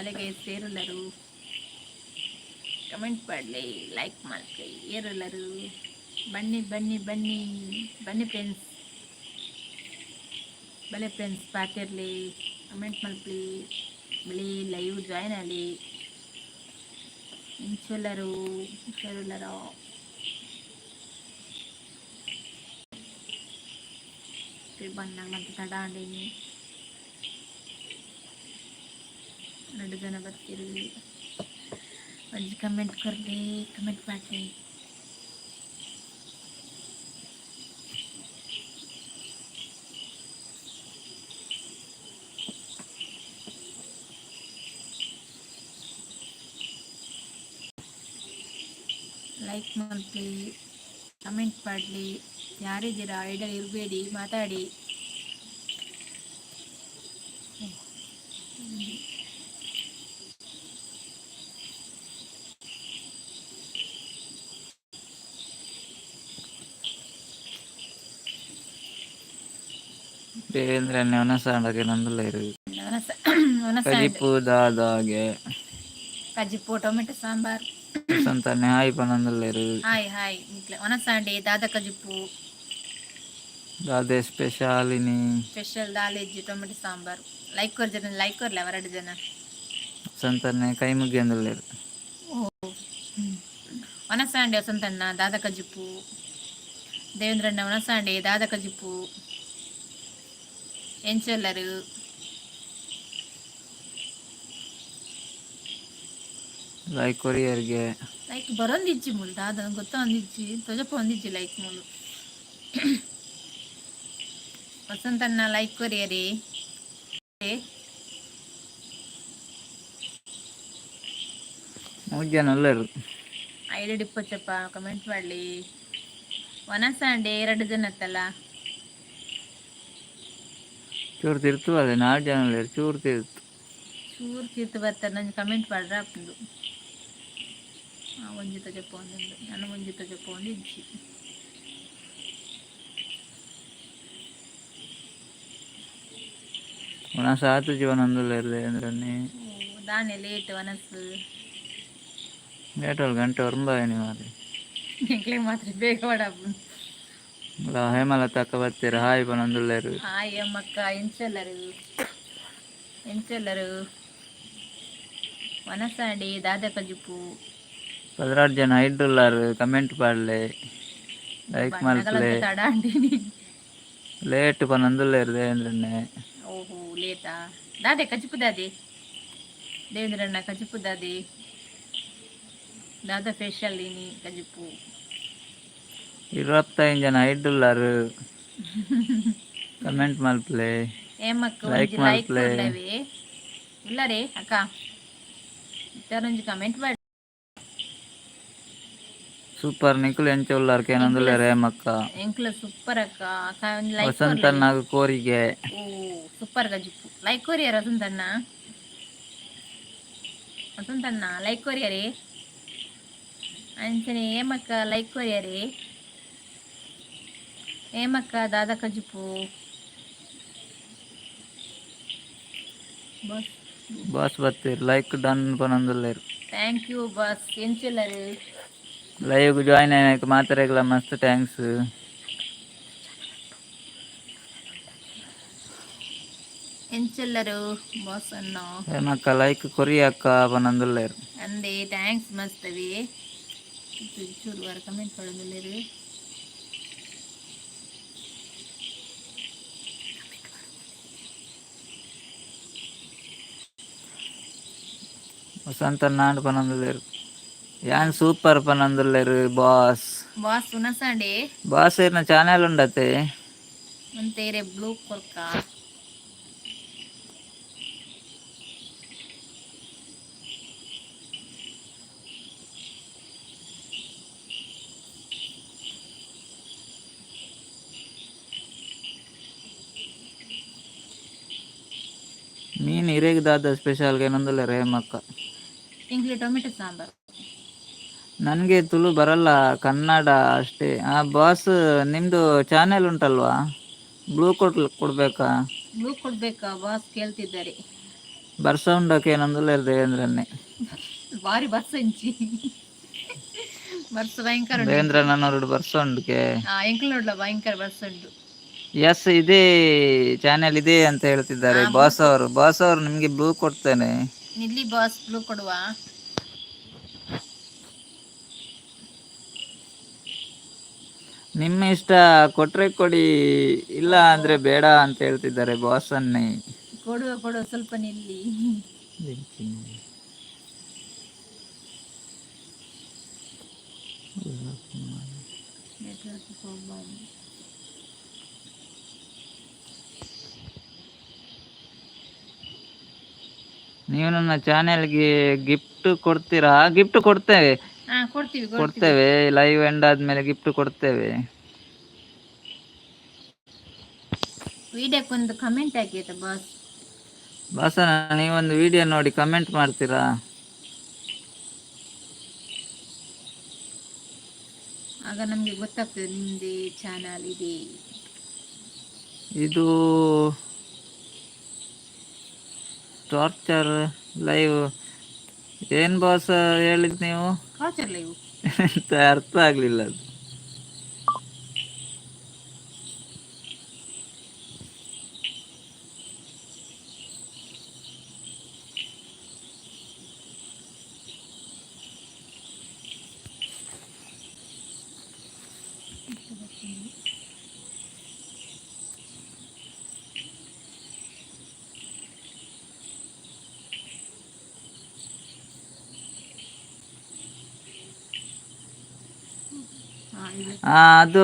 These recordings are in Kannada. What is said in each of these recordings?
ಬಲೆಗೆ ಸೇರೆಲ್ಲರೂ ಕಮೆಂಟ್ ಮಾಡಲಿ, ಲೈಕ್ ಮಾಡಲಿ. ಏರೆಲ್ಲರೂ ಬನ್ನಿ ಬನ್ನಿ ಬನ್ನಿ ಬನ್ನಿ ಫ್ರೆಂಡ್ಸ್, ಬಲೆ ಫ್ರೆಂಡ್ಸ್ ಪಾತಿರಲಿ, ಕಮೆಂಟ್ ಮಾಡಲಿ, ಬಳಿ ಲೈವ್ ಜಾಯ್ನ್ ಆಗಲಿ ಇಂಚೆಲ್ಲರೂ ಇಂಚೆಲ್ಲರೂ ಬಂದಾಗ ಮತ್ತೆ ತಡ ಆಡೀನಿ. 2 ಜನ ಬರ್ತಿರಲಿ, ಒಂದು ಕಮೆಂಟ್ ಕೊರಲಿ, ಕಮೆಂಟ್ ಮಾಡಲಿ. ಲೈಕ್ ಮಾಡಲಿ, ಕಮೆಂಟ್ ಮಾಡಲಿ. ಯಾರಿದ್ದೀರಾ ಐಡಲ್ ಇರಬೇಡಿ, ಮಾತಾಡಿ. ದೇವೇಂದ್ರನೇ ಒನಸಾಂಡಗೆ ನಂದಲೇರು ಕಜಿಪು ದಾದಾಗೆ ಕಜಿಪು ಟೊಮೆಟೊ ಸಾಂಬಾರ್ ಸಂತಾನೆ ಹಾಯ್ ಪನಂದಲೇರು ಹಾಯ್ ಹಾಯ್ ಒನಸಾಂಡೆ ದಾದ ಕಜಿಪು ದಾದೆ ಸ್ಪೆಷಾಲಿನಿ ಸ್ಪೆಷಲ್ ದಾಲೆಜ್ಜಿ ಟೊಮೆಟೊ ಸಾಂಬಾರು. ಲೈಕ್ ಕೊರ್ಜನ ಲೈಕ್ ಕೊರ್ಲ 2 ಜನ ಸಂತಾನೆ ಕೈ ಮುಗಿಯಂದಲೇರು. ಒನಸಾಂಡೆ ವಸಂತಣ್ಣ ದಾದ ಕಜಿಪು, ದೇವೇಂದ್ರಣ್ಣ ಒನಸಾಂಡೆ ದಾದ ಕಜಿಪು ಎಂಚೆಲ್ಲರು ಲೈಕ್ ಕೊರಿಯರ್ಗೆ ಲೈಕ್ ಬರೊಂದಿಜ್ಜಿ ಮುಲ್ ದಾದ ಗೊತ್ತ ಒಂದಿಜ್ಜಿ ತೊಜಪ ಒಂದಿಜ್ಜಿ like ಮುಲು ವಸಂತಣ್ಣ like ಕೊರಿಯರಿ ಮೂಜನಲ್ಲರು ID Pachchappa comment ಮಾಡಲಿ. ಒನಸಾಂಡೆ 2 ಜನ ಅತ್ತಲ್ಲ, ಚೂರು ತಿರ್ತು ಅದೇ 4 ಜನ ಚೂರು ತೀರ್ತು ಬರ್ತಾರೆ. ನಂಗೆ ಕಮೆಂಟ್ ಮಾಡ್ರ ಅಪ್ಪಂದು ಒಂಜಿ ತಜಪ್ಪ ಒಂದಿಂದು ನಾನು ಒಂಜಿ ತಜಪ್ಪ ಒಂದು ಇಜ್ಜಿ ಒನಸ ಆತು ಜೀವನಂದಲೇರು ದೇವೇಂದ್ರನೇ ದಾನೆ ಲೇಟ್ ಒನಸು ಲೇಟ್ 1 ಗಂಟೆ ಹೊರಂಬಾಯನಿ ಮಾರಿ ಎಂಕ್ಲೆ ಮಾತ್ರ ಬೇಗ ಮಾಡಪ್ಪ. ಹೇಮಲತಕ್ಕ ಬರ್ತೀರ ಹಾಯ್ ಪನಂದಲೇರು ಹಾಯ್ ಅಮ್ಮಕ್ಕ ಎಂಚೆಲ್ಲರು ಎಂಚೆಲ್ಲರು ಒನಸಾಂಡೆ ದಾದ ಕಜಿಪು 16 ಜನ ಐಡ್ರುಲ್ಲಾರು ಕಮೆಂಟ್ ಪಾಡ್ಲೆ ಲೈಕ್ ಮಲ್ಪಲೆ ತಡ ಅಂಟೀನಿ. ಲೇಟ್ ಪನಂದಲೇರು ದೇವೇಂದ್ರನೇ. ಓಹೋ ಲೇಟಾ ದಾದೆ ಕಜಿಪು ದಾದೆ ದೇವೇಂದ್ರಣ್ಣ ಕಜಿಪು ದಾದೆ ದಾದ ಫೇಶಿಯಲ್ ಇನಿ ಕಜಿಪು 25 ಜನ ಐಡ್ರುಲ್ಲಾರು ಕಮೆಂಟ್ ಮಲ್ಪಲೆ ಏಮಕ್ಕ ಲೈಕ್ ಒಂಜಿ ಲೈಕ್ ಮಲ್ಪಲೆ ಕೊಡ್ಲವೆ ಇಲ್ಲರೇ ಅಕ್ಕ ಇತ್ತರೊಂಜಿ ಕಮೆಂಟ್ ಮಾಡಿ. ಸೂಪರ್ ನಿಖುಲ್ ಎಂಚ ಉಲ್ಲಾರ್ ಕೇನಂದುಲೇರು ಹೇಮಕ್ಕ ಎಂಕ್ಲ ಸೂಪರ್ ಅಕ್ಕ ಒಂದು ಲೈಕ್ ವಸಂತನ್ನಾಗ ಕೋರಿಗೆ ಓ ಸೂಪರ್ ಕಜಿಪು ಲೈಕ್ ಕೊರಿಯರ್ ವಸಂತಣ್ಣ ವಸಂತಣ್ಣ ಲೈಕ್ ಕೊರಿಯರೇ ಅಂಚನೆ ಏಮಕ್ಕ ಲೈಕ್ ಕೊರಿಯರೇ ಏಮಕ್ಕ ದಾದ ಕಜಿಪು ಬಾಸ್ ಬರ್ತೀರಿ ಲೈಕ್ ಡನ್ ಪನಂದುಲೇರು. ಥ್ಯಾಂಕ್ ಯು ಬಾಸ್ ಎಂಚೆಲ್ಲರು ಲೈವ್ ಜಾಯ್ನ್ ಆಯ್ಕೆ ಮಾತಾರೆಗಳ ಮಸ್ತ್ ಥ್ಯಾಂಕ್ಸ್. ಎಂಚೆಲ್ಲರು ಬಾಸ್ ಅನ್ನ ಹೇಮಕ್ಕ ಲೈಕ್ ಕೊರಿ ಅಕ್ಕ ಪನಂದುಲೇರು ಅಂದೆ ಥ್ಯಾಂಕ್ಸ್ ಮಸ್ತವಿ ಚೂರು ವಾರ ಕಮೆಂಟ್ ಮಾಡೋದಿಲ್ಲರು. ವಸಂತನ್ನಾಂಡ್ ಪನಂದುಲೇರು ಯಾನ್ ಸೂಪರ್ ಪನಂದುಲೇರು ಬಾಸ್ ಬಾಸ್ ಉನಸಾಂಡೆ ಬಾಸ್ ಏನ ಚಾನೆಲ್ ಉಂಡತೆ ಅಂತೇರೆ ಬ್ಲೂ ಕೊರ್ಕ ಮೀನು ಹಿರೇಗದಾದ ಸ್ಪೆಷಲ್ಗೆ ನಂದಲೇರು ಹೇಮಕ್ಕ. ಇಂಗ್ಲಿ ಟೊಮೆಟೊ ಸಾಂಬಾರು ನನಗೆ ತುಳು ಬರಲ್ಲ, ಕನ್ನಡ ಅಷ್ಟೇ. ಬಾಸ್ ನಿಮ್ಮದು ಚಾನೆಲ್ ಉಂಟಲ್ವಾ, ಬ್ಲೂ ಕೊಡ್ಬೇಕಾ? ಬ್ಲೂ ಕೊಡ್ಬೇಕಾ ಬಾಸ್ ಕೇಳ್ತಿದ್ದಾರೆ. ಬರ್ಸ ಉಂಡಕ್ಕೆ ಏನಂದಲ್ಲ ದೇವೇಂದ್ರನ್ನೇ. ಬಾರಿ ಬರ್ಸ ಇಂಚಿ ಬರ್ಸ ಭಯಂಕರ ಉಂಡು ದೇವೇಂದ್ರ ನನ್ನೋರು ಬರ್ಸ ಉಂಡಕ್ಕೆ ಎಂಕ್ಲು ನೋಡ್ಲ ಭಯಂಕರ ಬರ್ಸ ಉಂಡು. ಎಸ್ ಇದೇ ಚಾನೆಲ್ ಇದೆ ಅಂತ ಹೇಳ್ತಿದ್ದಾರೆ ಬಾಸ್ ಅವರು ನಿಮ್ಗೆ ಬ್ಲೂ ಕೊಡ್ತೇನೆ. ನಿಲ್ಲಿ ಬಾಸ್ ಬ್ಲೂ ಕೊಡುವ. ನಿಮ್ಮ ಇಷ್ಟ, ಕೊಟ್ರೆ ಕೊಡಿ, ಇಲ್ಲ ಅಂದ್ರೆ ಬೇಡ ಅಂತ ಹೇಳ್ತಿದ್ದಾರೆ ಬಾಸ್ ಅನ್ನೇ. ಕೊಡುವ ಸ್ವಲ್ಪ ನಿಲ್ಲಿ. ನೀವು ನನ್ನ ಚಾನೆಲ್ಗೆ ಗಿಫ್ಟ್ ಕೊಡ್ತೀರಾ? ಗಿಫ್ಟ್ ಕೊಡ್ತೇವೆ ಕೊಡ್ತೇವೆ. ಲೈವ್ ಎಂಡ್ ಆದ್ಮೇಲೆ ಗಿಫ್ಟ್ ಕೊಡ್ತೇವೆ. ವಿಡಿಯೋಕ್ಕೊಂದು ಕಮೆಂಟ್ ಹಾಕಿ ಆಯ್ತಾ ಬಾಸ್. ನೀವೊಂದು ವಿಡಿಯೋ ನೋಡಿ ಕಮೆಂಟ್ ಮಾಡ್ತೀರಾ? ಆಗ ನಮ್ಗೆ ಗೊತ್ತಾಗ್ತದೆ ನಿಮ್ದೇ ಚಾನಲ್ ಇದೆ. ಇದು ಟಾರ್ಚರ್ ಲೈವ್ ಏನ್ ಬಾಸ್ ಹೇಳಿದ್ ನೀವು? ಟಾರ್ಚರ್ ಲೈವ್ ಅರ್ಥ ಆಗ್ಲಿಲ್ಲ ಅದು. ಅದು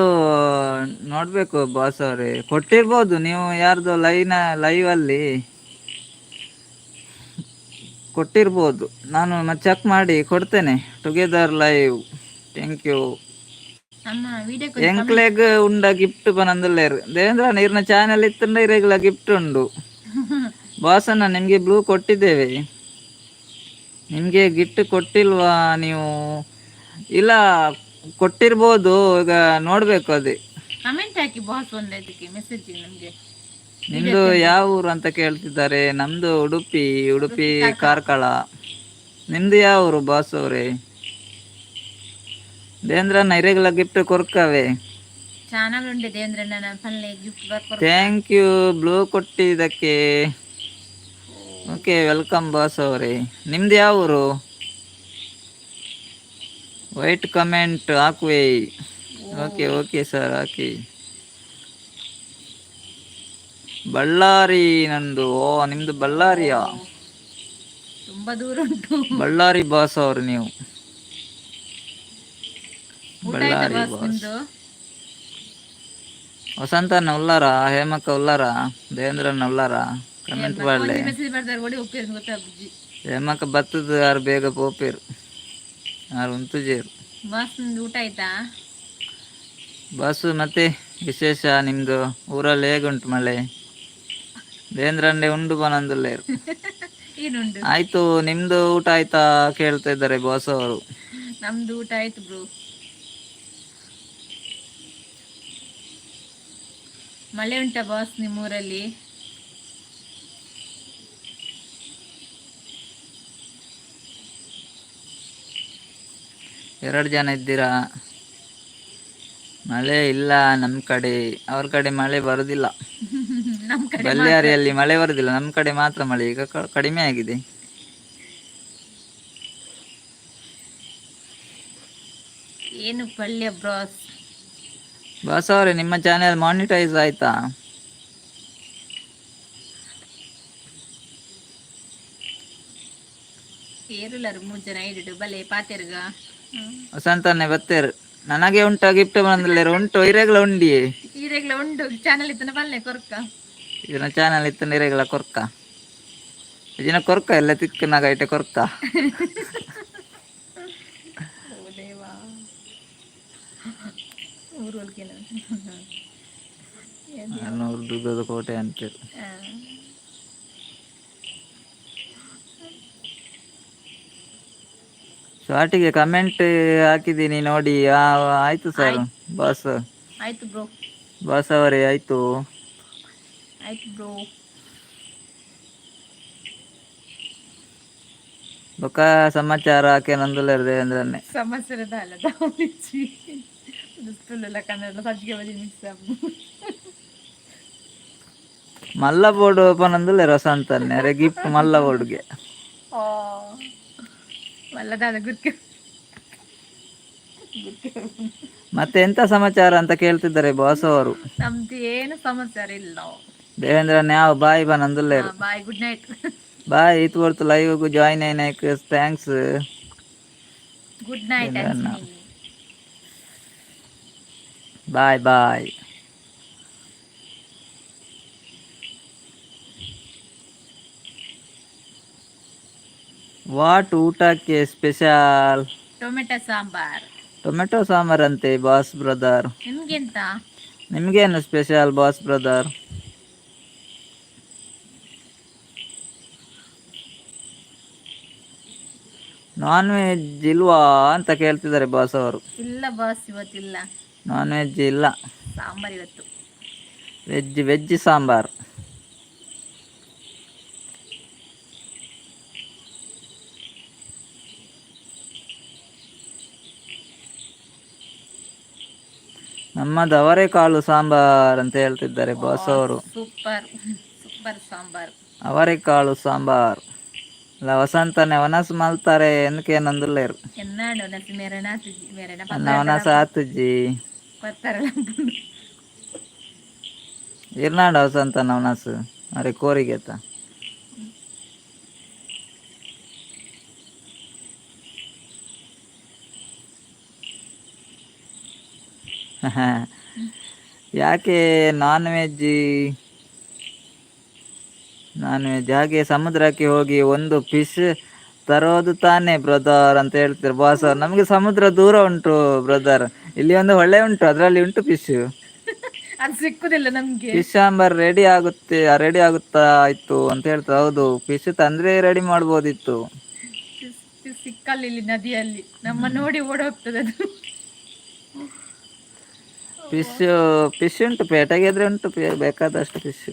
ನೋಡ್ಬೇಕು ಬಾಸ್ ಅವ್ರೆ, ಕೊಟ್ಟಿರ್ಬೋದು ನೀವು ಯಾರ್ದು ಲೈವ್ ಅಲ್ಲಿ ಕೊಟ್ಟಿರ್ಬೋದು. ನಾನು ಮತ್ತೆ ಚೆಕ್ ಮಾಡಿ ಕೊಡ್ತೇನೆ. Together live thank you. ಎಂಕ್ಲೆಗ್ ಉಂಡ ಗಿಫ್ಟ್ ಪನಂದುಲ್ಲೇರು ದೇವೇಂದ್ರ ನೀರ್ನ ಚಾನೆಲ್ ಇತ್ತಂಡ ಇರೆಗ್ಲ ಗಿಫ್ಟ್ ಉಂಡು ಬಾಸನ್ನ ನಿಮ್ಗೆ ಬ್ಲೂ ಕೊಟ್ಟಿದ್ದೇವೆ. ನಿಮ್ಗೆ ಗಿಫ್ಟ್ ಕೊಟ್ಟಿಲ್ವಾ ನೀವು? ಇಲ್ಲ ಕೊಟ್ಟಿರ್ಬೋದು, ಈಗ ನೋಡ್ಬೇಕು ಅದೇ. ಕಮೆಂಟ್ ಹಾಕಿ ಬಾಸ್ ಒಂದಕ್ಕೆ ಮೆಸೇಜ್ ನಮ್ಗೆ. ನಿಮ್ದು ಯಾವ ಊರು ಅಂತ ಕೇಳ್ತಿದ್ದಾರೆ. ನಮ್ದು ಉಡುಪಿ ಕಾರ್ಕಳ. ನಿಮ್ದು ಯಾವ ಊರು ಬಾಸ್ ಅವ್ರೆ? ದೇವೇಂದ್ರನ ಇರೆಗ್ಯುಲರ್ ಗಿಫ್ಟ್ ಕೊರ್ಕವೆ. ಚಾನಲ್ ಉಂಟು ದೇವೇಂದ್ರನ ಪಲ್ಲೆ ಗಿಫ್ಟ್ ಥ್ಯಾಂಕ್ ಯು ಬ್ಲೂ ಕೊಟ್ಟಿದ್ದಕ್ಕೆ. ಓಕೆ ವೆಲ್ಕಮ್ ಬಾಸ್ ಅವರೇ. ನಿಮ್ದು ಯಾವ ಊರು? ವೈಟ್ ಕಮೆಂಟ್ ಹಾಕುವೆ. ಓಕೆ ಸರ್ ಹಾಕಿ. ಬಳ್ಳಾರಿ ನಂದು. ನಿಮ್ದು ಬಳ್ಳಾರಿಯಾ? ತುಂಬಾ ದೂರ ಉಂಟು. ಬಳ್ಳಾರಿ ಬಾಸ್ ಅವರು ನೀವು. ಬಳ್ಳಾರಿ ಬಾಸ್. ವಸಂತನ ಉಲ್ಲಾರ, ಹೇಮಕ್ಕ ಉಲ್ಲಾರ, ದೇವೇಂದ್ರನ ಉಲ್ಲಾರ. ಕಮೆಂಟ್ ಮಾಡಲೆ ಹೇಮಕ್ಕ ಬತ್ತದ ಯಾರು ಬೇಗ ಪೋಪೇರು ಯಾರು ಉಂತುಜೇರು. ಊಟ ಆಯ್ತಾ ಬಾಸು? ಮತ್ತೆ ವಿಶೇಷ ನಿಮ್ದು ಊರಲ್ಲಿ ಹೇಗುಂಟು ಮಳೆ? ದೇವೇಂದ್ರನ್ನೇ ಉಂಡು ಬನಂದುಲ್ಲೇರು. ಆಯ್ತು, ನಿಮ್ದು ಊಟ ಆಯ್ತಾ ಕೇಳ್ತಾ ಇದ್ದಾರೆ ಬಾಸ್ ಅವರು. ನಮ್ದು ಊಟ ಆಯ್ತು ಬ್ರೋ. ಮಳೆ ಉಂಟಾ ಬಾಸ್ ನಿಮ್ಮೂರಲ್ಲಿ? ಎರಡು ಜನ ಇದ್ದೀರಾ? ಮಳೆ ಇಲ್ಲ ನಮ್ಮ ಕಡೆ. ಅವ್ರ ಕಡೆ ಮಳೆ ಬರುದಿಲ್ಲ. ಬಳ್ಳಾರಿಯಲ್ಲಿ ಮಳೆ ಬರುದಿಲ್ಲ, ನಮ್ಮ ಕಡೆ ಮಾತ್ರ ಮಳೆ. ಈಗ ಕಡಿಮೆ ಆಗಿದೆ. ಏನು ಪಲ್ಯ ಬಾಸ್ ಅವರೇ, ನಿಮ್ಮ ಚಾನೆಲ್ ಮಾನಿಟೈಸ್ ಆಯ್ತಾ? ಏರುಲರು 3 ಜನ ಇಡು ಬಲೆ ಪಾತೆರ್ಗ ವಸಂತನ್ನೇ ಬತ್ತೇರು. ನನಗೆ ಉಂಟಾ ಗಿಫ್ಟ್ ಬಂದಿಲ್ಲ? ಉಂಟು ಇರೆಗ್ಲ ಉಂಡಿಯೇ ಈರೆಗ್ಲ ಉಂಡು. ಚಾನಲ್ ಇತ್ತನ ಬಲ್ಲೆ ಕೊರ್ಕ ಇದನ್ನ ಚಾನಲ್ ಇತ್ತನ ಇರೆಗ್ಲ ಕೊರ್ಕ ಇದನ್ನ ಕೊರ್ಕ ಎಲ್ಲ ತಿಕ್ಕನಾಗ ಐಟೆ ಕೊರ್ಕ. ದುರ್ಗದ ಕೋಟೆ ಅಂತೇಳಿ. ಶಾರ್ಟಿಗೆ ಕಮೆಂಟ್ ಹಾಕಿದ್ದೀನಿ ನೋಡಿ. ಆಯ್ತು ಸರ್ ಬಾಸ್. ಆಯ್ತು ಬ್ರೋ. ಬಾಸ್ ಅವರೇ ಆಯ್ತು. ಆಯ್ತು ಬ್ರೋ. ಬೊಕ ಸಮಾಚಾರ ಕೇನೊಂದುಲ್ಲೆರ್ ದೇವೇಂದ್ರನ್ನೇ. ಸಮಸ್ಯೆದ ಅಲ್ಲ ದಾವಣಿಚ್ಚಿ ದುಸ್ತುಲೆಲ್ಲ ಕನ್ನಡ ಸಜ್ಜಿಗೆ ಬದಿ ಮಿಕ್ಸ್ ಮಲ್ಲ ಬೋರ್ಡ್ ಪನೊಂದುಲ್ಲೆರ್ ವಸಂತನ್ನೇ ಅರೆ ಗಿಫ್ಟ್ ಮಲ್ಲ ಬೋರ್ಡ್ಗೆ. ಓ ಮಲ್ಲದಾದ ಗುರ್ಕೆ ಮತ್ತೆ ಎಂತ ಸಮಾಚಾರ ಅಂತ ಕೇಳ್ತಿದ್ದಾರೆ ಬಾಸ್ ಅವರು. ನಮ್ದು ಏನು ಸಮಾಚಾರ ಇಲ್ಲ. ದೇವೇಂದ್ರನ್ ಯಾವ ಬಾಯ್ ಬನೊಂದುಲ್ಲೆರ್. Bye good night. ಬಾಯ್ ಇತ್ತು ಬರ್ತು ಲೈವ್ ಜಾಯಿನ್ అయినాక ಥ್ಯಾಂಕ್ಸ್. ಗುಡ್ ನೈಟ್ ಅಂಚಿನಿ. Bye bye. ವಾಟ್ ಊಟಕ್ಕೆ special? Tomato sambar. Tomato sambar ಅಂತೆ ಬಾಸ್ ಬ್ರದರ್. ನಿಮ್ಗೆಂತ? ನಿಮ್ಗೇನು special boss brother? Non veg ಇಲ್ವಾ ಅಂತ ಕೇಳ್ತಿದ್ದಾರೆ ಬಾಸ್ ಅವರು. ಇಲ್ಲ ಬಾಸ್ ಇವತ್ತಿಲ್ಲ. ನಾನ್ ವೆಜ್ ಇಲ್ಲ, ಸಾಂಬಾರ್ ಇವತ್ತು. ವೆಜ್ ಸಾಂಬಾರ್. ನಮ್ಮದು ಅವರೆಕಾಳು ಸಾಂಬಾರ್ ಅಂತ ಹೇಳ್ತಿದ್ದಾರೆ ಬಾಸ್ ಅವರು. Super super sambar. ಅವರೆಕಾಳು ಸಾಂಬಾರ್ ಅಲ್ಲ ವಸಂತನೇ ವನಸ್ ಮಲ್ತಾರೆ ಎಂದಕ್ಕೆ ನಂದುಲ್ಲೇರು ಎನ್ನಾಡು ನಸಿ ಮೇರೆನಾ ತುಜಿ ಮೇರೆನಾ ವನಸ್ ಆತುಜಿ ಪತ್ತಾರಲ ಇರ್ನಾಡ ವಸಂತನ ವನಸ್ ಅರೆ ಕೋರಿಗೆತ ಯಾಕೆ ನಾನ್ ವೆಜ್ ಹಾಗೆ ಸಮುದ್ರಕ್ಕೆ ಹೋಗಿ ಒಂದು ಫಿಶ್ ತರೋದು ತಾನೇ ಬ್ರದರ್ ಅಂತ ಹೇಳ್ತಾರೆ ಬಾಸ್ ಅವ್ರು. ನಮಗೆ ಸಮುದ್ರ ದೂರ ಉಂಟು ಬ್ರದರ್, ಇಲ್ಲಿ ಒಂದು ಹೊಳೆ ಉಂಟು, ಅದರಲ್ಲಿ ಉಂಟು ಫಿಶ್. ಅದು ಸಿಕ್ಕುದಿಲ್ಲ ನಮ್ಗೆ. ಫಿಶ್ ಸಾಂಬಾರ್ ರೆಡಿ ಆಗುತ್ತಾ ಇತ್ತು ಅಂತ ಹೇಳ್ತಾರೆ. ಹೌದು, ಫಿಶ್ ತಂದ್ರೆ ರೆಡಿ ಮಾಡ್ಬೋದಿತ್ತು. ಸಿಕ್ಕಲ್ಲ ಇಲ್ಲಿ ನದಿಯಲ್ಲಿ, ನಮ್ಮ ನೋಡಿ ಓಡೋಗ್ತದೆ ಅದು. ಫಿಶ್ ಉಂಟು, ಪೇಟೆಗೆ ಇದ್ರೆ ಉಂಟು ಬೇಕಾದಷ್ಟು ಫಿಶ್.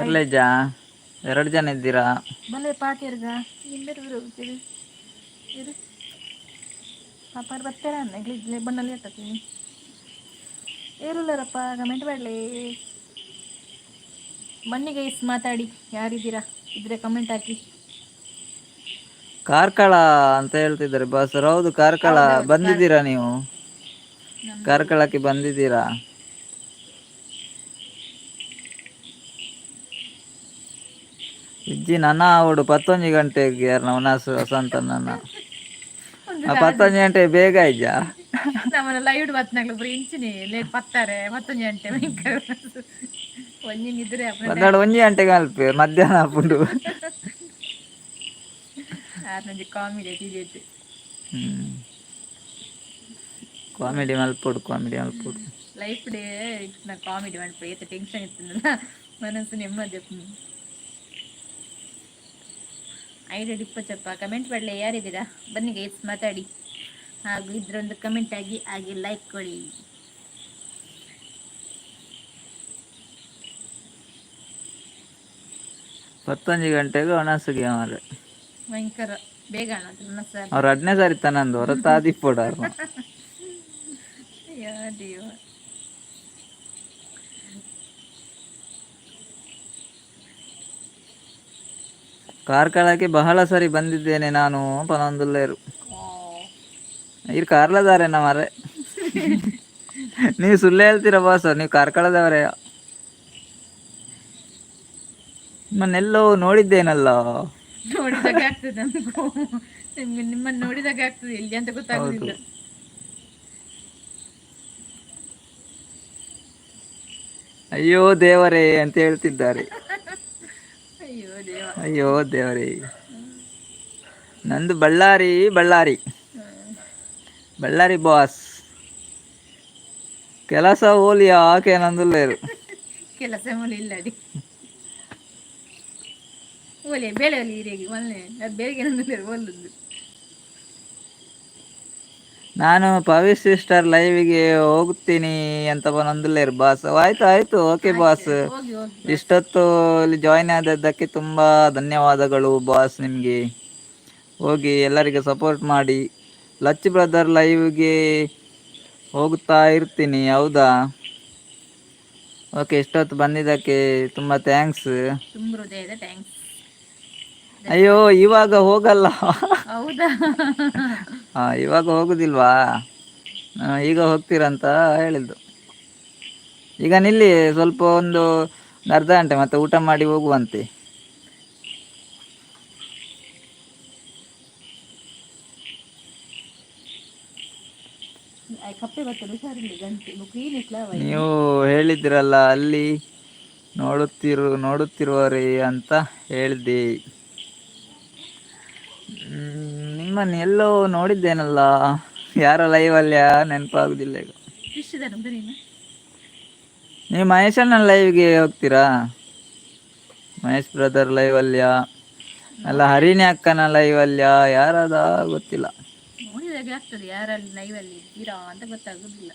ಎರ್ಲೇಜಾ 2 ಜನ ಇದ್ದೀರಾ? ಬಲೆ ಪಾಟಿಯರ್ಗ ನಿಂಬೆರು ಹೋಗ್ತೀವಿ ಇರು ಪಾಪಾರು ಬರ್ತಾರ ಅನ್ನಗ್ಲಿದ್ಲೆ ಬಣ್ಣಲ್ಲಿ ಇರ್ತೀನಿ ಏರುಲ್ಲರಪ್ಪ ಕಮೆಂಟ್ ಮಾಡಲಿ ಬನ್ನಿಗೆ ಇಸ್ ಮಾತಾಡಿ ಯಾರಿದ್ದೀರಾ ಇದ್ರೆ ಕಮೆಂಟ್ ಹಾಕಿ. ಕಾರ್ಕಳ ಅಂತ ಹೇಳ್ತಿದ್ದಾರೆ ಬಾಸ್. ಹೌದು, ಕಾರ್ಕಳ ಬಂದಿದ್ದೀರಾ ನೀವು? ಕಾರ್ಕಳಕ್ಕೆ ಬಂದಿದ್ದೀರಾ? ಇಜ್ಜಿ ನನ್ನ ಅವಡು 11 ಗಂಟೆಗೆ ನವನಾಸ್ ವಸಂತ ನನ್ನ 11 ಗಂಟೆ ಬೇಗ ಇಜ್ಜ ನಮ್ಮನ್ನ ಲೈವ್ ಬತ್ನಾಗ್ಲು ಬರೀ ಇಂಚಿನಿ ಲೇಟ್ ಪತ್ತಾರೆ 11 ಗಂಟೆ ಭಯಂಕರ ಒಂಜಿನಿದ್ರೆ 1 ಗಂಟೆಗೆ ಅಲ್ಪ ಮಧ್ಯಾಹ್ನ ಹಾಪುಂಡು ಆರ್ನಂಜಿ ಕಾಮಿಡಿ ತಿಳಿಯುತ್ತೆ. ಕಾಮಿಡಿ ಮಲ್ಪೋಡು ಲೈಫ್ ಡೇ ನಾ ಕಾಮಿಡಿ ಮಾಡ್ಪು ಏತ ಟೆನ್ಷನ್ ಇರ್ತದಲ್ಲ ಮನಸ್ಸು ನೆಮ್ಮದಿ. ಐಡಿಯಾ ಡಿಪ್ಪಚ್ಚಪ್ಪ ಕಮೆಂಟ್ ಮಾಡಲಿ ಯಾರಿದ್ದೀರಾ ಬನ್ನಿ ಗೈಸ್ ಮಾತಾಡಿ. ಹಾಗೂ ಇದ್ರೊಂದು ಕಮೆಂಟ್ ಆಗಿ ಹಾಗೆ ಲೈಕ್ ಕೊಡಿ. ಪತ್ತೊಂದು ಗಂಟೆಗೆ ಒಣಸಿಗೆ ಮಾರೆ ಭಯಂಕರ ಬೇಗ ಅವ್ರು 2ನೇ ಸಾರಿ ತನಂದು ಹೊರ ತಾದಿಪ್ಪೋಡಾರು. ದೇವ ಕಾರ್ಕಳಕ್ಕೆ ಬಹಳ ಸರಿ ಬಂದಿದ್ದೇನೆ ನಾನು ಪನೊಂದುಲ್ಲೇರು ಇರ್ ಕಾರ್ಲದಾರೆ ಮರೆ ನೀವು ಸುಳ್ಳು ಹೇಳ್ತೀರ ಬಾಸ್, ನೀವು ಕಾರ್ಕಳದವರೇ. ನಿಮ್ಮನ್ನೆಲ್ಲೋ ನೋಡಿದ್ದೇನಲ್ಲ. ನೋಡಿದಾಗ ಆಗ್ತದೆ ನಿಮ್ಮನ್ನು ನೋಡಿದಾಗ ಆಗ್ತದೆ ಎಲ್ಲಿ ಅಂತ ಗೊತ್ತಾಗುದಿಲ್ಲ. ಅಯ್ಯೋ ದೇವರೇ ಅಂತ ಹೇಳ್ತಿದ್ದಾರೆ. ಅಯ್ಯೋ ದೇವರೇ. ನಂದು ಬಳ್ಳಾರಿ ಬಾಸ್. ಕೆಲಸ ಹೋಲಿ ಯಾಕೆ ನಂದುಲ್ಲೇರು ಕೆಲಸ ಮೂಲಿ ಇಲ್ಲಡಿ ಓಲೆ ಬೇಳೆ ಒಲಿ ಹಿರಿಯಾಗಿ ಮೊನ್ನೆ ಅದು ಬೇರೆ ನಂದುಲ್ಲೇರು ಒಲ್ಲುದು. ನಾನು ಪವಿಸ್ ಸಿಸ್ಟರ್ ಲೈವ್ಗೆ ಹೋಗ್ತೀನಿ ಅಂತ ಬಂದಿಲ್ಲ ಬಾಸ್. ಆಯ್ತು ಆಯ್ತು, ಓಕೆ ಬಾಸ್. ಹೋಗಿ ಹೋಗಿ. ಇಷ್ಟೊತ್ತು ಇಲ್ಲಿ ಜಾಯ್ನ್ ಆದದ್ದಕ್ಕೆ ತುಂಬ ಧನ್ಯವಾದಗಳು ಬಾಸ್ ನಿಮಗೆ. ಹೋಗಿ ಎಲ್ಲರಿಗೆ ಸಪೋರ್ಟ್ ಮಾಡಿ. ಲಚ್ ಬ್ರದರ್ ಲೈವ್ಗೆ ಹೋಗ್ತಾ ಇರ್ತೀನಿ. ಹೌದಾ, ಓಕೆ. ಇಷ್ಟೊತ್ತು ಬಂದಿದ್ದಕ್ಕೆ ತುಂಬ ಥ್ಯಾಂಕ್ಸ್. ತುಂಬ ಹೃದಯದ ಥ್ಯಾಂಕ್ಸ್. ಅಯ್ಯೋ, ಇವಾಗ ಹೋಗಲ್ಲ. ಹೌದಾ? ಇವಾಗ ಹೋಗುದಿಲ್ವಾ? ಈಗ ಹೋಗ್ತೀರಂತ ಹೇಳಿದ್ದು. ಈಗ ನಿಲ್ಲಿ ಸ್ವಲ್ಪ, ಒಂದು ಅರ್ಧ ಗಂಟೆ, ಮತ್ತೆ ಊಟ ಮಾಡಿ ಹೋಗುವಂತೆ. ನೀವು ಹೇಳಿದ್ರಲ್ಲ ಅಲ್ಲಿ ನೋಡುತ್ತಿರುವರೆ ಅಂತ ಹೇಳಿದ್ದೆ. ನಿಮ್ಮನ್ನು ಎಲ್ಲೋ ನೋಡಿದ್ದೇನಲ್ಲ, ಯಾರ ಲೈವಲ್ಲಿ ನೆನಪಾಗುದಿಲ್ಲ ಈಗ. ನೀವು ಮಹೇಶ್ ಅಣ್ಣನ ಲೈವ್ಗೆ ಹೋಗ್ತೀರಾ? ಮಹೇಶ್ ಬ್ರದರ್ ಲೈವ್ ಅಲ್ಯಾ, ಅಲ್ಲ ಹರಿಣಿ ಅಕ್ಕನ ಲೈವ್ ಅಲ್ಯಾ, ಯಾರದ ಗೊತ್ತಿಲ್ಲ. ನೋಡಿದಾಗೆ ಆಗ್ತದೆ ಯಾರಲ್ಲಿ ಲೈವಲ್ಲಿ ಇದ್ದೀರಾ ಅಂತ ಗೊತ್ತಾಗೋದಿಲ್ಲ.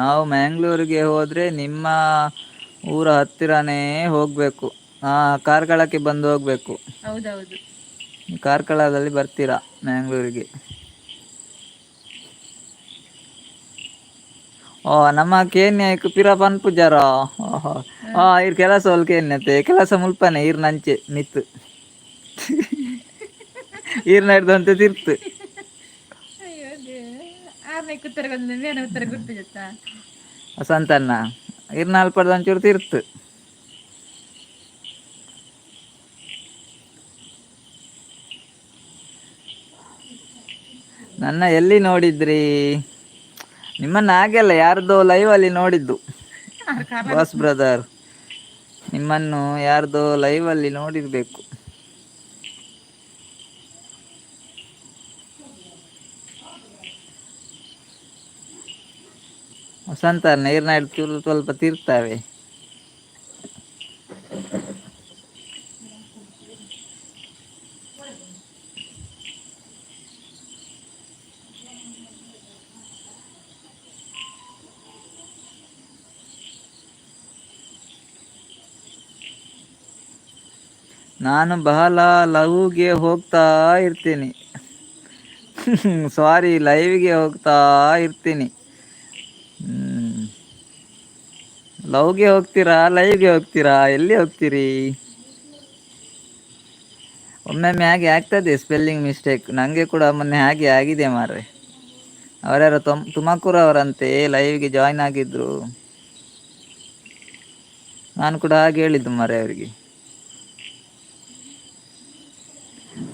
ನಾವು ಮ್ಯಾಂಗ್ಳೂರಿಗೆ ಹೋದರೆ ನಿಮ್ಮ ಊರ ಹತ್ತಿರನೇ ಹೋಗಬೇಕು. ಕಾರ್ಕಳಕ್ಕೆ ಬಂದು ಹೋಗಬೇಕು. ಹೌದೌದು, ಕಾರ್ಕಳದಲ್ಲಿ ಬರ್ತೀರಾ ಮ್ಯಾಂಗ್ಳೂರಿಗೆ? ನಮ್ಮ ಕೇನ್ಯಕ್ ಪಿರ ಪನ್ ಪೂಜಾರ ಇರ್ ಕೆಲಸ ಒಲ್ ಕೇನ್ಯತೆ ಕೆಲಸ ಮುಲ್ಪನೆ ಇರ್ ನಂಚೆ ಮಿತ್ತು ಈರ್ ನಡ್ದಂತೆ ತಿರ್ತು. ಸಂತನ್ನ ಇರ್ ಪಡ್ದಂಚೂರು ತಿರ್ತು. ನನ್ನ ಎಲ್ಲಿ ನೋಡಿದ್ರಿ? ನಿಮ್ಮನ್ನ ಹಾಗೆಲ್ಲ ಯಾರ್ದೋ ಲೈವ್ ಅಲ್ಲಿ ನೋಡಿದ್ದು ಬಾಸ್ ಬ್ರದರ್. ನಿಮ್ಮನ್ನು ಯಾರ್ದೋ ಲೈವ್ ಅಲ್ಲಿ ನೋಡಿರ್ಬೇಕು. ವಸಂತ ನೀರ್ನ ಚೂರು ಸ್ವಲ್ಪ ತೀರ್ತವೆ. ನಾನು ಬಹಳ ಲವ್ಗೆ ಹೋಗ್ತಾ ಇರ್ತೀನಿ. ಸಾರಿ, ಲೈವ್ಗೆ ಹೋಗ್ತಾ ಇರ್ತೀನಿ. ಲವ್ಗೆ ಹೋಗ್ತೀರಾ, ಲೈವ್ಗೆ ಹೋಗ್ತೀರಾ, ಎಲ್ಲಿ ಹೋಗ್ತೀರಿ? ಒಮ್ಮೊಮ್ಮೆ ಹಾಗೆ ಆಗ್ತದೆ ಸ್ಪೆಲ್ಲಿಂಗ್ ಮಿಸ್ಟೇಕ್. ನನಗೆ ಕೂಡ ಮೊನ್ನೆ ಹಾಗೆ ಆಗಿದೆ ಮಾರ್ರೆ. ಅವರ್ಯಾರೋ ತುಮಕೂರವರಂತೆ ಲೈವ್ಗೆ ಜಾಯ್ನ್ ಆಗಿದ್ರು. ನಾನು ಕೂಡ ಹಾಗೆ ಹೇಳಿದ್ದು ಮಾರ್ರೆ ಅವರಿಗೆ.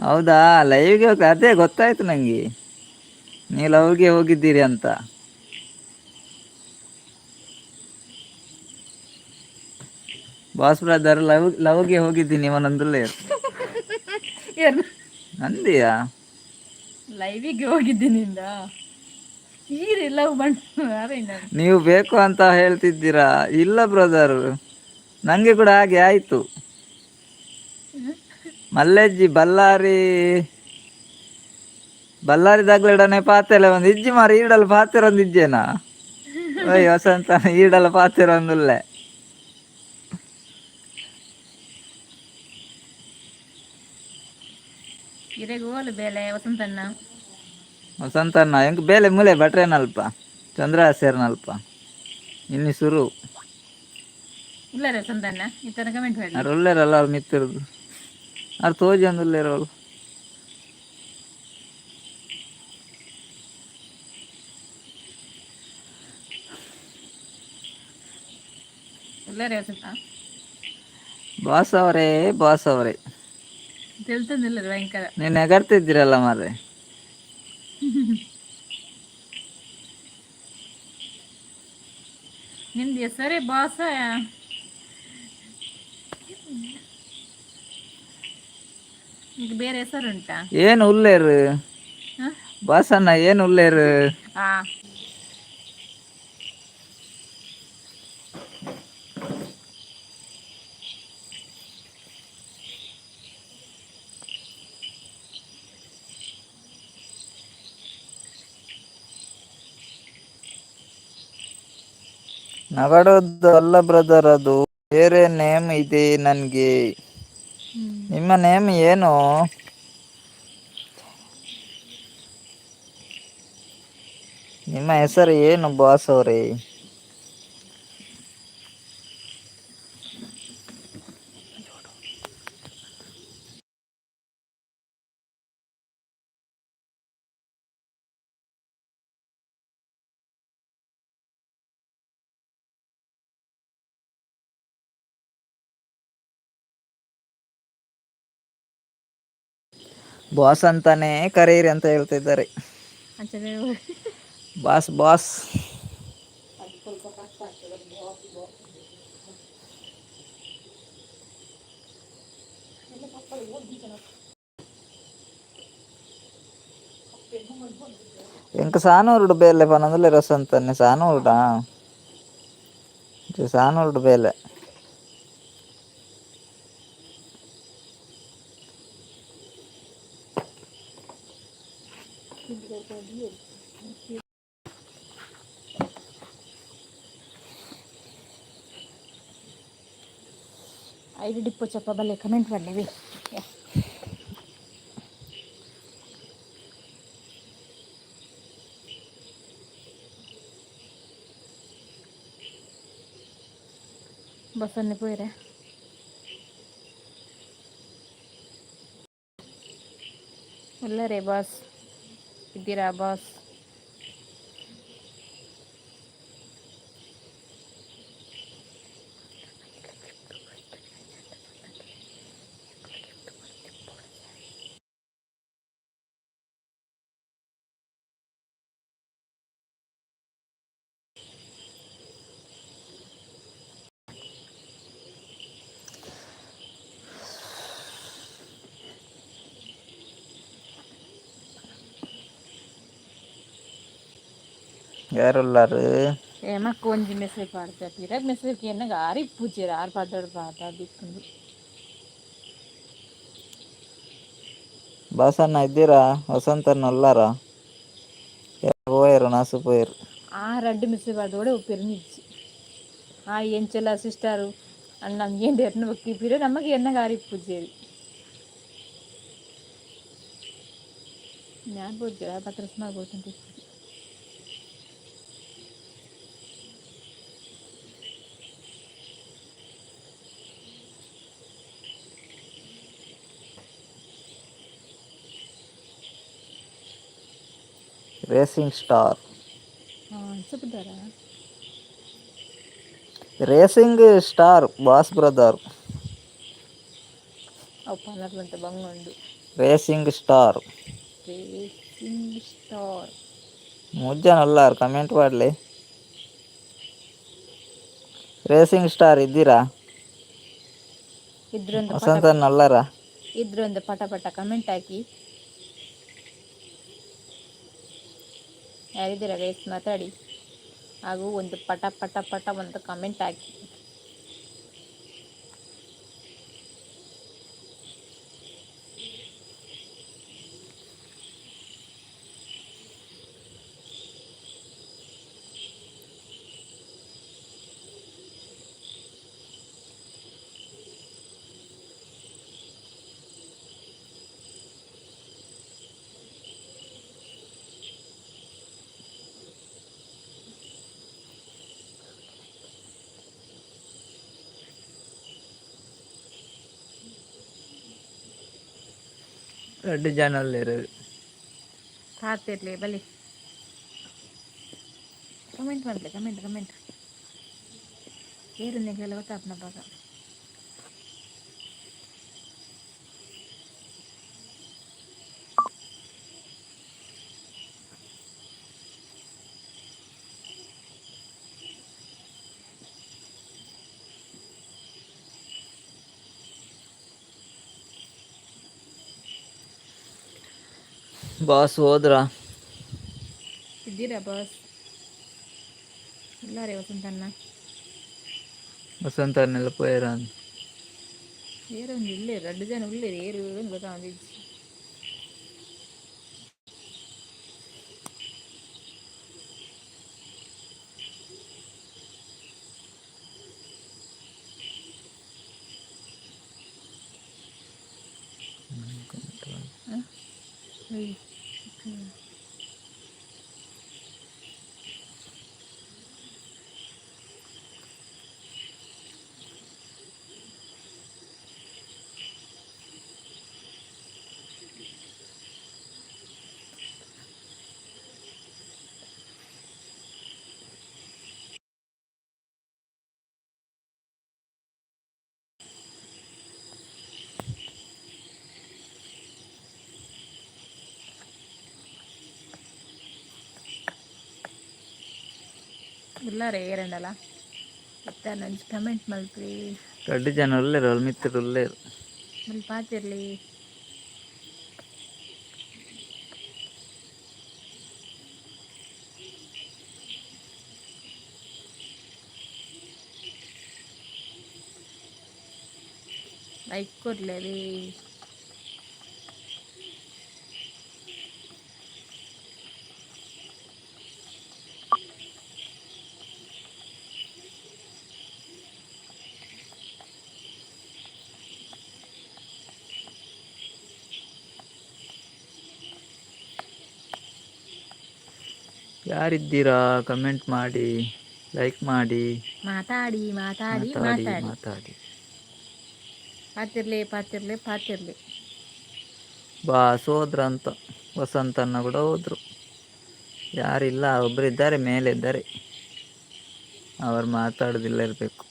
ಹೌದಾ, ಲೈವ್ಗೆ ಅದೇ ಗೊತ್ತಾಯ್ತು ನನಗೆ ನೀವು ಲವ್ಗೆ ಹೋಗಿದ್ದೀರಿ ಅಂತ. ಬಾಸ್ ಬ್ರದರ್ ಲವ್ಗೆ ಹೋಗಿದ್ದೀನಿ ಒಂದೊಂದಲ್ಲೇ ನಂದಿಯಾ ಲೈವಿಗೆ ಹೋಗಿದ್ದೀನಿ. ನೀವು ಬೇಕು ಅಂತ ಹೇಳ್ತಿದ್ದೀರಾ? ಇಲ್ಲ ಬ್ರದರ್, ನಂಗೆ ಕೂಡ ಹಾಗೆ ಆಯ್ತು. ಮಲ್ಲೆಜ್ಜಿ ಬಳ್ಳಾರಿ ದಗ್ಲಡನೆ ಪಾತೆಲ್ಲ ಒಂದು ಇಜ್ಜಿ ಮಾರಿ ಈಡಲ್ ಪಾತೆರ ಒಂದು ಇಜ್ಜೇನಾ? ಓಯ್ ವಸಂತ, ಈಡಲ್ ಪಾತೆರ ಒಂದುಲ್ಲೆ ವಸಂತಣ್ಣ ಹೆಂಗ್ ಬೇಲೆ ಮೂಲೆ ಬಟ್ರೇನಲ್ಪ ಚಂದ್ರ ಸೇರ್ನಲ್ಪ ಇನ್ನು ಶುರು ಒಳ್ಳೆರಲ್ಲ ಅವ್ರು ಮಿತ್ತಿರೋದು. ಅವ್ರು ತೋಜಿ ಒಂದುಲ್ಲೇರೋಳು. ಬಾಸ್ ಅವರೇ ನೀನು ನೆಗಡ್ತಿದ್ದೀರಲ್ಲ ಮಾರ್ರೆ. ನಿಮ್ದು ಹೆಸರೇ ಬಾಸ, ಬೇರೆ ಹೆಸರುಂಟಾ? ಏನು ಉಲ್ಲೇರು ಬಾಸಣ್ಣ, ಏನು ಉಲ್ಲೇರು? ನಗಡದ್ದು ಅಲ್ಲ ಬ್ರದರ್, ಅದು ಬೇರೆ ನೇಮ್ ಇದೆ ನನಗೆ. ನಿಮ್ಮ ನೇಮ್ ಏನು? ನಿಮ್ಮ ಹೆಸರು ಏನು ಬಾಸ್ ಅವರೇ? ಬಾಸ್ ಅಂತಾನೆ ಕರೀರಿ ಅಂತ ಹೇಳ್ತಿದ್ದಾರೆ. Boss boss. എനിക്ക് സാനൂറുಡು ಬೇಲೆ ಪನೊಂದುಲ್ಲೆ ರಸ ಅಂತಾನೆ ಸಾನೂರುಡಾ ಸಾನೂರುಡು ಬೇಲೆ. ಐದು ಡಿಪ್ಪು ಚಪ್ಪ ಬಲ್ಲೆ ಕಮೆಂಟ್ ಮಾಡಲಿ. ಬಸ್ಸನ್ನೇ ಪೋಯ್ರೆ ಎಲ್ಲರೇ ಬಾಸ್ ಇದ್ದೀರಾ ಬಾಸ್? ಯಾರುಲ್ಲಾರು? ఏమక్క ಒಂಜಿ ಮೆಸೇಜ್ ಪಾಡ್ತೆ ಪಿರಗ್ ಮೆಸೇಜ್ ಎನ್ನಗ ಆರಿ ಪೂಜೆರ್ ಆರು ಪಾತಾಡ್ದಿಕ್ಕುಂಡು. ಬಾಸಣ್ಣ ಇದ್ದೀರಾ? ವಸಂತಣ್ಣ ಉಲ್ಲಾರ? పోయారు నాసు పోయారు. ಆ ರಡ್ಡು ಮೆಸೇಜ್ ಪಾಡ್ದೋಡೆ ಉಪ್ಪೇರು ನಿಜ್ಜಿ. ಆ ಎಂಚೆಲ್ಲ ಸಿಸ್ಟರು ಅಣ್ಣ ಏನು ಎರ್ನ ಬಕ್ಕಿಪ್ಪಿರ ನಮಗೆ ಎನ್ನಗ ಆರಿ ಪೂಜೆರಿ. ഞാൻ പോയിട്ടില്ല പത്രസ്മാ പോയിട്ടുണ്ട്. ರೇಸಿಂಗ್ ಸ್ಟಾರ್ చెప్తారా? Racing star boss brother. ಅವು ಪನ್ನರ್ಲಂತ ಬಂಗೊಂಡು ರೇಸಿಂಗ್ ಸ್ಟಾರ್. ರೇಸಿಂಗ್ ಸ್ಟಾರ್ ಮುಜ್ಜನ ಉಲ್ಲಾರು ಕಮೆಂಟ್ ಮಾಡಲಿ. ರೇಸಿಂಗ್ ಸ್ಟಾರ್ ಇದ್ದೀರಾ? ಇದ್ರೊಂದು ವಸಂತಣ್ಣ ಉಲ್ಲಾರ? ಇದ್ರೊಂದು ಪಟ ಪಟ ಕಮೆಂಟ್ ಹಾಕಿ. ಯಾರಿದ್ದೀರಾ ಗೈಸ್ ಮಾತಾಡಿ. ಹಾಗೂ ಒಂದು ಪಟ ಪಟ ಪಟ ಒಂದು ಕಮೆಂಟ್ ಹಾಕಿ. ரெண்டு சேனல் இருக்குது. பார்த்துರ್ಲಿ ಬಲಿ ಕಮೆಂಟ್ ಮಾಡಲಿ ಕಮೆಂಟ್ ಏರು ನಿಗಲ ಗೊತ್ತಾಪ್ನ ಬಾಗ. ಬಾಸ್ ಹೋದ್ರಾ? ಇದ್ದೀರಾ ಬಾಸ್? ಇಲ್ಲ ರೀ ವಸಂತಣ್ಣ. ವಸಂತಣ್ಣೆಲ್ಲ ಪೋಯಾರ? ಏರೊಂದು ಇಲ್ಲೇ 2 ಜನ ಉಳ್ಳೇರಿ ಏರು ಗೊತ್ತಾಂದಿಜ್ಜಿ. ಏಯ್, ಇಲ್ಲಾರೆ ಏರಂಡಲ್ಲ ಮತ್ತೆ ನಂಜು ಕಮೆಂಟ್ ಮಲ್ಪ್ರಿ ಕಡ್ಡಿ ಜನ ಉಳ್ಳೇರು ಅವ್ರು ಮಿತ್ತರು ಉಳ್ಳೇರು ಮಲ್ಲಿ ಪಾತಿರ್ಲಿ ಲೈಕ್ ಕೊಡ್ಲೇರಿ ಯಾರಿದ್ದೀರಾ ಕಮೆಂಟ್ ಮಾಡಿ, ಲೈಕ್ ಮಾಡಿ, ಮಾತಾಡಿ ಮಾತಾಡಿ ಮಾತಾಡಿ ಮಾತಾಡಿ ಮಾತಾಡಿ. ಪಾತಿರ್ಲಿ ಪಾತಿರ್ಲಿ ಪಾತಿರ್ಲಿ ಬಾಸ್ ಹೋದ್ರ ಅಂತ ವಸಂತನ್ನ ಕೂಡ ಹೋದ್ರು. ಯಾರಿಲ್ಲ, ಒಬ್ಬರು ಇದ್ದಾರೆ, ಮೇಲೆ ಇದ್ದಾರೆ, ಅವ್ರು ಮಾತಾಡೋದಿಲ್ಲ ಇರಬೇಕು.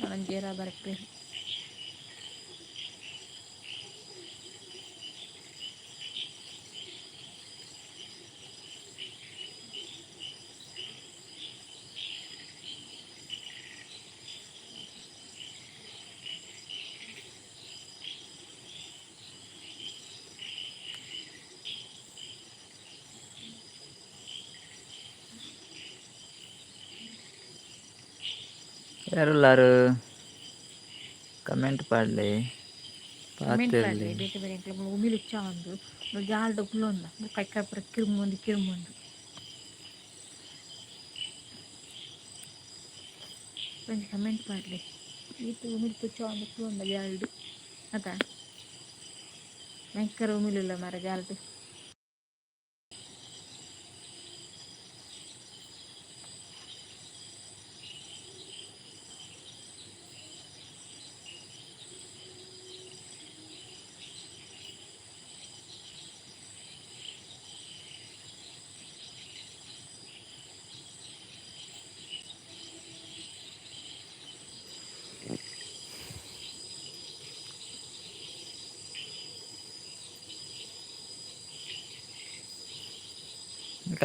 ನಾನು ಜೀರ ಬರ್ತೀನಿ. ಯಾರೆಲ್ಲಾರು ಕಮೆಂಟ್ ಮಾಡಲಿ, ಕಮೆಂಟ್ ಪಾತಿರ್ಲಿ. ಮಾಡಲಿ ಬೇಟೆ ಬೇರೆ ఇంట్లో ఉమిలి ఇచ్చా ఉంది జాల డబ్బులు ఉందా కైకప్ర కిరుముంది కొంచెం కమెంట్ ಮಾಡಲಿ ఈత ఉమిలి పుచ్చా ఉంది జాలడు అత భయంకర ఉమిలిಲ್ಲ మర జాలడు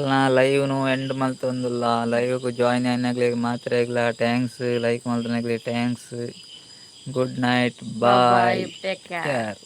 ನಾ ಲೈವ್ನು ಎಂಡ್ ಮಲ್ತೊಂದುಲ್ಲ. ಲೈವ್ಗೂ ಜಾಯಿನ್ ಆಯ್ನಾಗ್ಲಿ ಮಾತ್ರ ಆಗ್ಲ ಟ್ಯಾಂಕ್ಸ್, ಲೈಕ್ ಮಲ್ತನಾಗ್ಲಿ thanks. Good night, bye, take care. Care.